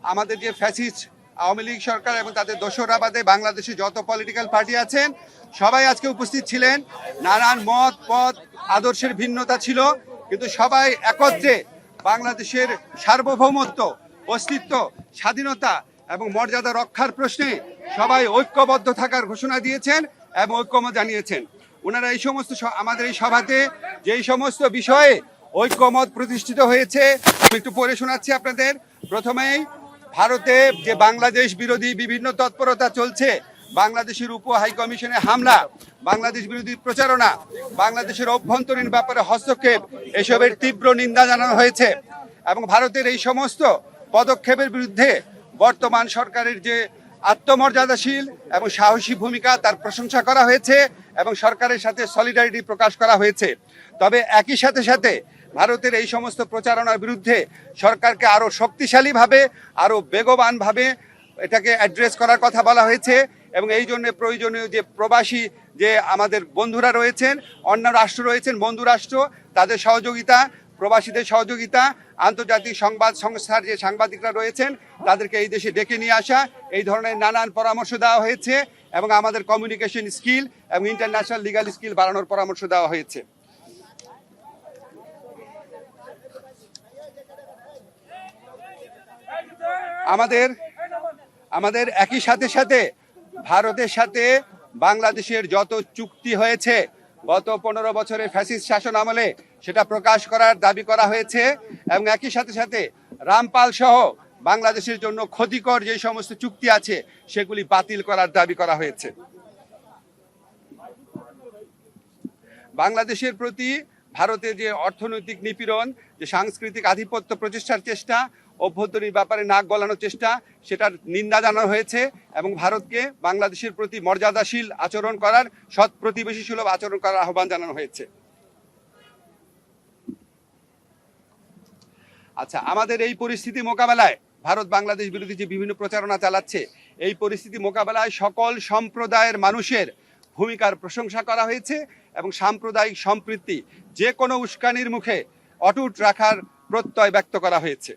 আমাদের যে ফ্যাসিস্ট আওয়ামী লীগ সরকার এবং তাদের দোসররা বাদে বাংলাদেশে যত পলিটিক্যাল পার্টি আছেন সবাই আজকে উপস্থিত ছিলেন। নানান মত পথ আদর্শের ভিন্নতা ছিল, কিন্তু সবাই একত্রে বাংলাদেশের সার্বভৌমত্ব, অস্তিত্ব, স্বাধীনতা এবং মর্যাদা রক্ষার প্রশ্নে সবাই ঐক্যবদ্ধ থাকার ঘোষণা দিয়েছেন এবং ঐক্যমত জানিয়েছেন। ওনারা এই সমস্ত আমাদের এই সভাতে যেই সমস্ত বিষয়ে ঐক্যমত প্রতিষ্ঠিত হয়েছে আমি একটু পড়ে শোনাচ্ছি আপনাদের। প্রথমেই ভারতে যে বাংলাদেশ বিরোধী বিভিন্ন তৎপরতা চলছে, বাংলাদেশের উপ হাই কমিশনে হামলা, বাংলাদেশ বিরোধী প্রচারণা, বাংলাদেশের অভ্যন্তরীণ ব্যাপারে হস্তক্ষেপ, এসবের তীব্র নিন্দা জানানো হয়েছে এবং ভারতের এই সমস্ত পদক্ষেপের বিরুদ্ধে বর্তমান সরকারের যে আত্মমর্যাদাশীল এবং সাহসী ভূমিকা তার প্রশংসা করা হয়েছে এবং সরকারের সাথে সলিডারিটি প্রকাশ করা হয়েছে। তবে একই সাথে সাথে ভারতের এই সমস্ত প্রচারণার বিরুদ্ধে সরকারকে আরও শক্তিশালীভাবে, আরও বেগবানভাবে এটাকে অ্যাড্রেস করার কথা বলা হয়েছে এবং এই জন্য প্রয়োজনীয় যে প্রবাসী যে আমাদের বন্ধুরা রয়েছেন, অন্য রাষ্ট্র রয়েছেন, বন্ধু রাষ্ট্র, তাদের সহযোগিতা, প্রবাসীদের সহযোগিতা, আন্তর্জাতিক সংবাদ সংস্থার যে সাংবাদিকরা রয়েছেন তাদেরকে এই দেশে ডেকে নিয়ে আসা, এই ধরনের নানান পরামর্শ দেওয়া হয়েছে এবং আমাদের কমিউনিকেশন স্কিল এবং ইন্টারন্যাশনাল লিগাল স্কিল বাড়ানোর পরামর্শ দেওয়া হয়েছে। আমাদের একই সাথে সাথে ভারতের সাথে বাংলাদেশের যত চুক্তি হয়েছে গত 15 বছরের ফ্যাসিস্ট শাসন আমলে সেটা প্রকাশ করার দাবি করা হয়েছে এবং একই সাথে সাথে রামপাল সহ বাংলাদেশের জন্য ক্ষতিকর যে সমস্ত চুক্তি আছে সেগুলি বাতিল করার দাবি করা হয়েছে। বাংলাদেশের প্রতি ভারতের যে অর্থনৈতিক নিপীড়ন, যে সাংস্কৃতিক আধিপত্য প্রতিষ্ঠার চেষ্টা, অভ্যন্তরীণ ব্যাপারে নাক গলানোর চেষ্টা, সেটার নিন্দা জানানো হয়েছে এবং ভারতকে বাংলাদেশের প্রতি মর্যাদাশীল আচরণ করার, সৎ প্রতিবেশী সুলভ আচরণ করার আহ্বান জানানো হয়েছে। আচ্ছা, আমাদের এই পরিস্থিতি মোকাবেলায় ভারত বাংলাদেশ বিরোধী যে বিভিন্ন প্রচারণা চালাচ্ছে, এই পরিস্থিতি মোকাবেলায় সকল সম্প্রদায়ের মানুষের ভূমিকার প্রশংসা করা হয়েছে এবং সাম্প্রদায়িক সম্প্রীতি যে কোনো উস্কানির মুখে অটুট রাখার প্রত্যয় ব্যক্ত করা হয়েছে।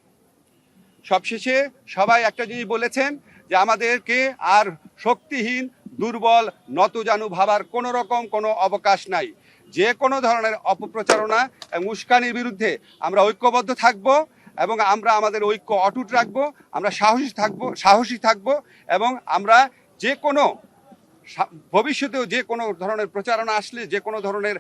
সবশেষে সবাই একটা জিনিস বলেছেন যে আমাদেরকে আর শক্তিহীন, দুর্বল, নতজানু ভাবার কোনো রকম কোনো অবকাশ নাই। যে কোনো ধরনের অপপ্রচারণা এবং উস্কানির বিরুদ্ধে আমরা ঐক্যবদ্ধ থাকব এবং আমরা আমাদের ঐক্য অটুট রাখব, আমরা সাহসী থাকব এবং আমরা যে কোনো ভবিষ্যতেও যে কোনো ধরনের প্রচারণা আসলে, যে কোনো ধরনের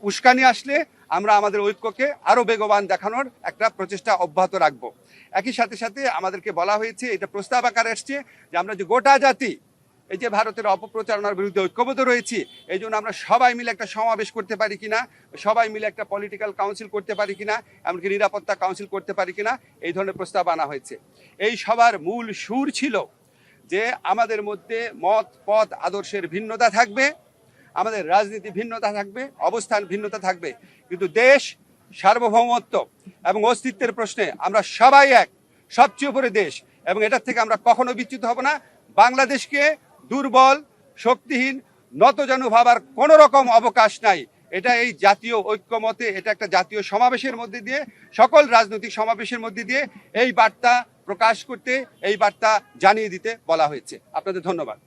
উস্কানি আসলে আমরা আমাদের ঐক্যকে আরও বেগবান দেখানোর একটা প্রচেষ্টা অব্যাহত রাখবো। একই সাথে সাথে আমাদেরকে বলা হয়েছে, এটা প্রস্তাব আকারে আসছে যে আমরা যে গোটা জাতি এই যে ভারতের অপপ্রচারণার বিরুদ্ধে ঐক্যবদ্ধ রয়েছি, এই জন্য আমরা সবাই মিলে একটা সমাবেশ করতে পারি কিনা, সবাই মিলে একটা পলিটিক্যাল কাউন্সিল করতে পারি কিনা, এমনকি নিরাপত্তা কাউন্সিল করতে পারি কিনা, এই ধরনের প্রস্তাব আনা হয়েছে। এই সবার মূল সুর ছিল যে আমাদের মধ্যে মত পথ আদর্শের ভিন্নতা থাকবে, আমাদের রাজনীতি ভিন্নতা থাকবে, অবস্থান ভিন্নতা থাকবে, কিন্তু দেশ সার্বভৌমত্ব এবং অস্তিত্বের প্রশ্নে আমরা সবাই এক, সবচেয়ে উপরে দেশ এবং এটার থেকে আমরা কখনো বিচ্যুত হব না। বাংলাদেশকে দুর্বল, শক্তিহীন, নতজানু ভাবার কোনো রকম অবকাশ নাই। এটা এই জাতীয় ঐক্যমতে, এটা একটা জাতীয় সমাবেশের মধ্যে দিয়ে, সকল রাজনৈতিক সমাবেশের মধ্যে দিয়ে এই বার্তা প্রকাশ করতে, এই বার্তা জানিয়ে দিতে বলা হয়েছে। আপনাদের ধন্যবাদ।